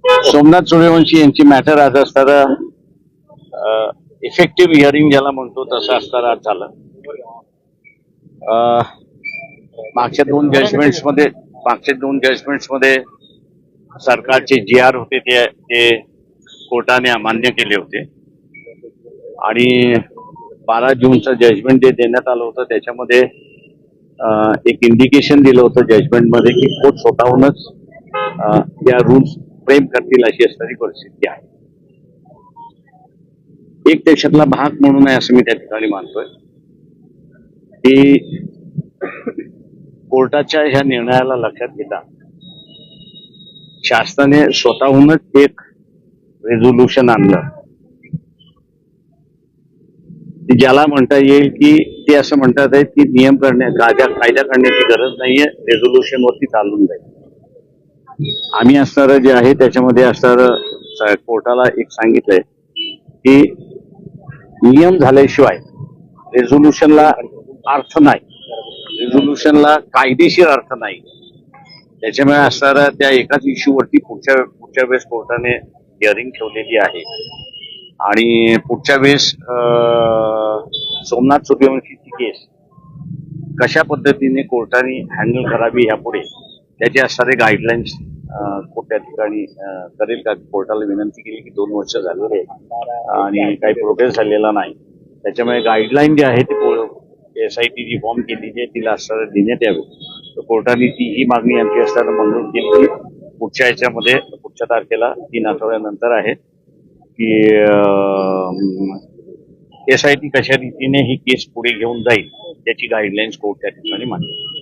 सोमनाथ सूर्यवंशी यांची मॅटर आज असताना इफेक्टिव्ह हिअरिंग ज्याला म्हणतो तसं असताना आज झालं. मागच्या दोन जजमेंट्स मध्ये सरकारचे जी आर होते ते कोर्टाने अमान्य केले होते आणि 12 जूनचं जजमेंट जे देण्यात आलं होतं त्याच्यामध्ये एक इंडिकेशन दिलं होतं जजमेंटमध्ये की कोर्ट स्वतःहूनच या रूल्स फ्रेम करतील अशी असणारी परिस्थिती आहे. एक त्याच्यातला भाग म्हणून आहे असं मी त्या ठिकाणी मानतोय की कोर्टाच्या ह्या निर्णयाला लक्षात घेता शासनाने स्वतःहूनच एक रेझोल्युशन आणलं ज्याला म्हणता येईल की ते असं म्हणतात आहेत की कायदा करण्याची गरज नाहीये, रेझोल्युशन वरती चालून जाईल. आम्ही असणारं जे आहे त्याच्यामध्ये असणारं कोर्टाला एक सांगितलंय की नियम झाल्याशिवाय रेझोल्युशनला अर्थ नाही, रेझोल्युशनला कायदेशीर अर्थ नाही. त्याच्यामुळे असणाऱ्या त्या एकाच इश्यूवरती पुढच्या वेळेस कोर्टाने हिअरिंग ठेवलेली आहे आणि पुढच्या वेळेस सोमनाथ सूर्यवंशीची केस कशा पद्धतीने कोर्टाने हँडल करावी यापुढे त्याचे असणारे गाईडलाईन्स कोर्ट त्या ठिकाणी करेल का. कोर्टाला विनंती केली की 2 वर्ष झालेले आणि काही प्रोग्रेस झालेला नाही. त्याच्यामुळे गाईडलाईन जे आहे ते SIT जी फॉर्म केली आहे तिला असणारं देण्यात यावे. तर कोर्टाने ही मागणी आमची असताना मंजूर केली की पुढच्या तारखेला 3 आठवड्यानंतर आहे की SIT कशा रीतीने ही केस पुढे घेऊन जाईल त्याची गाईडलाईन्स कोर्ट त्या ठिकाणी मांडेल.